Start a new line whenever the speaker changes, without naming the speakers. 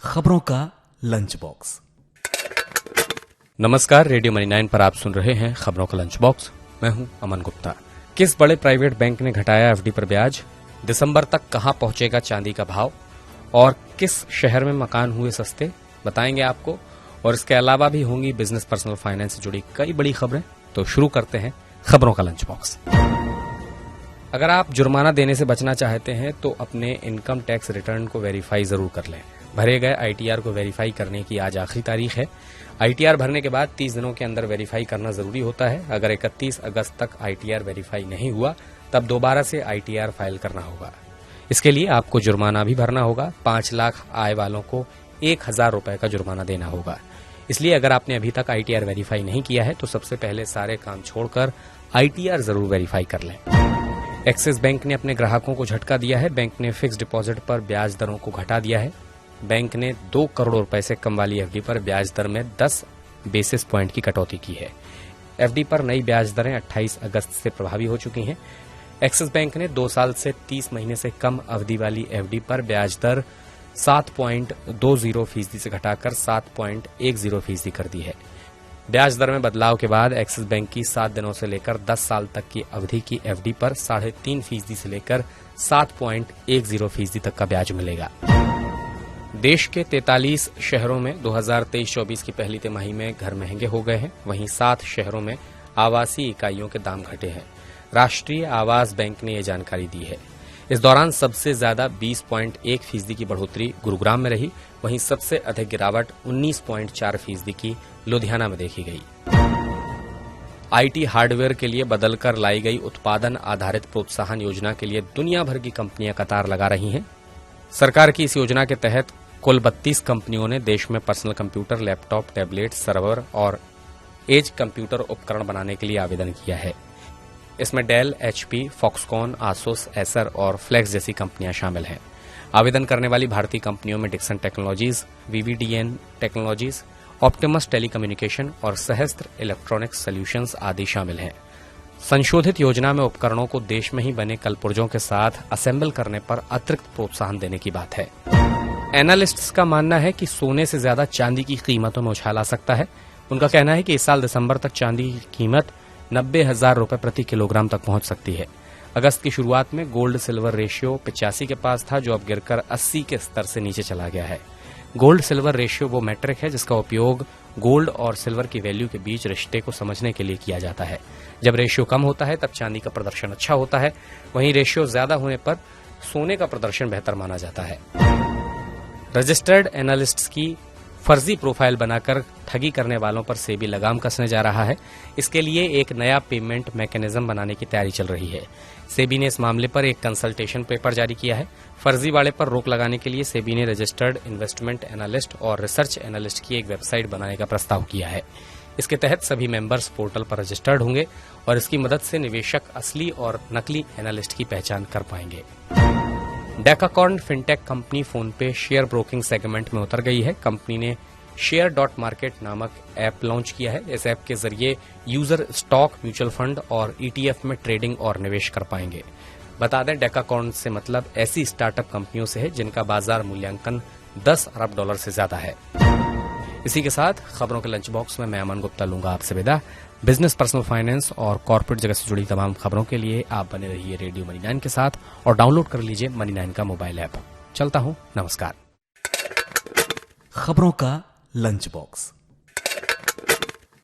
खबरों का lunch box.
नमस्कार, रेडियो मनी 9 पर आप सुन रहे हैं खबरों का लंच बॉक्स। मैं हूं अमन गुप्ता। किस बड़े प्राइवेट बैंक ने घटाया एफडी पर ब्याज? दिसंबर तक कहां पहुंचेगा चांदी का भाव? और किस शहर में मकान हुए सस्ते, बताएंगे आपको। और इसके अलावा भी होंगी बिजनेस पर्सनल फाइनेंस से जुड़ी कई बड़ी खबरें। तो शुरू करते हैं खबरों का लंच बॉक्स। अगर आप जुर्माना देने से बचना चाहते हैं तो अपने इनकम टैक्स रिटर्न को वेरीफाई जरूर कर लें। भरे गए आईटीआर को वेरीफाई करने की आज आखिरी तारीख है। आईटीआर भरने के बाद 30 दिनों के अंदर वेरीफाई करना जरूरी होता है। अगर 31 अगस्त तक आईटीआर वेरीफाई नहीं हुआ तब दोबारा से आईटीआर फाइल करना होगा। इसके लिए आपको जुर्माना भी भरना होगा। 5 लाख आय वालों को 1000 रुपए का जुर्माना देना होगा। इसलिए अगर आपने अभी तक आईटीआर वेरीफाई नहीं किया है तो सबसे पहले सारे काम छोड़कर आईटीआर जरूर वेरीफाई कर लें। एक्सिस बैंक ने अपने ग्राहकों को झटका दिया है। बैंक ने फिक्स डिपॉजिट पर ब्याज दरों को घटा दिया है। बैंक ने 2 करोड़ रुपए से कम वाली एफडी पर ब्याज दर में 10 बेसिस पॉइंट की कटौती की है। एफडी पर नई ब्याज दरें 28 अगस्त से प्रभावी हो चुकी हैं। एक्सिस बैंक ने 2 साल से 30 महीने से कम अवधि वाली एफडी पर ब्याज दर 7.20% से घटाकर 7.10% कर दी है। ब्याज दर में बदलाव के बाद एक्सिस बैंक की 7 दिनों से लेकर 10 साल तक की अवधि की एफडी पर 3.5% से लेकर 7.10% तक का ब्याज मिलेगा। देश के 43 शहरों में 2023-24 की पहली तिमाही में घर महंगे हो गए हैं। वहीं 7 शहरों में आवासीय इकाइयों के दाम घटे हैं। राष्ट्रीय आवास बैंक ने यह जानकारी दी है। इस दौरान सबसे ज्यादा 20.1% की बढ़ोतरी गुरुग्राम में रही। वहीं सबसे अधिक गिरावट 19.4% की लुधियाना में देखी गई। आईटी हार्डवेयर के लिए बदलकर लाई गई उत्पादन आधारित प्रोत्साहन योजना के लिए दुनिया भर की कंपनियां कतार लगा रही हैं। सरकार की इस योजना के तहत कुल 32 कंपनियों ने देश में personal computer, laptop, tablet, server और एज कंप्यूटर उपकरण बनाने के लिए आवेदन किया है। इसमें Dell, HP, Foxconn, Asus, Acer और फ्लेक्स जैसी कंपनियां शामिल हैं। आवेदन करने वाली भारतीय कंपनियों में Dixon technologies, VVDN technologies, Optimus telecommunication और सहस्त्र इलेक्ट्रॉनिक्स सॉल्यूशंस आदि शामिल हैं। संशोधित योजना में उपकरणों को देश में ही बने कलपुर्जों के साथ असेंबल करने पर अतिरिक्त प्रोत्साहन देने की बात है। एनालिस्ट्स का मानना है कि सोने से ज्यादा चांदी की कीमतों में उछाल आ सकता है। उनका कहना है कि इस साल दिसंबर तक चांदी की कीमत 90,000 रुपए प्रति किलोग्राम तक पहुंच सकती है। अगस्त की शुरुआत में गोल्ड सिल्वर रेशियो 85 के पास था, जो अब गिरकर 80 के स्तर से नीचे चला गया है। गोल्ड सिल्वर रेशियो वो मैट्रिक है जिसका उपयोग गोल्ड और सिल्वर की वैल्यू के बीच रिश्ते को समझने के लिए किया जाता है। जब रेशियो कम होता है तब चांदी का प्रदर्शन अच्छा होता है। वहीं रेशियो ज्यादा होने पर सोने का प्रदर्शन बेहतर माना जाता है। रजिस्टर्ड एनालिस्ट्स की फर्जी प्रोफाइल बनाकर ठगी करने वालों पर सेबी लगाम कसने जा रहा है। इसके लिए एक नया पेमेंट मैकेनिज्म बनाने की तैयारी चल रही है। सेबी ने इस मामले पर एक कंसल्टेशन पेपर जारी किया है। फर्जीवाड़े पर रोक लगाने के लिए सेबी ने रजिस्टर्ड इन्वेस्टमेंट एनालिस्ट और रिसर्च एनालिस्ट की एक वेबसाइट बनाने का प्रस्ताव किया है। इसके तहत सभी मेंबर्स पोर्टल पर रजिस्टर्ड होंगे और इसकी मदद से निवेशक असली और नकली एनालिस्ट की पहचान कर पाएंगे। Decacorn fintech company PhonePe share broking segment में उतर गई है। कंपनी ने शेयर.मार्केट नामक ऐप लॉन्च किया है। इस ऐप के जरिए यूजर स्टॉक, म्यूचुअल फंड और ईटीएफ में ट्रेडिंग और निवेश कर पाएंगे। बता दें, डेकाकॉर्न से मतलब ऐसी स्टार्टअप कंपनियों से है जिनका बाजार मूल्यांकन $10 अरब से ज्यादा है। इसी के साथ खबरों के लंच बॉक्स में मैं अमन गुप्ता लूंगा आपसे विदा। बिजनेस, पर्सनल फाइनेंस और कॉर्पोरेट जगत से जुड़ी तमाम खबरों के लिए आप बने रहिए रेडियो मनी 9 के साथ और डाउनलोड कर लीजिए मनी 9 का मोबाइल ऐप। चलता हूं, नमस्कार।
खबरों का लंच बॉक्स।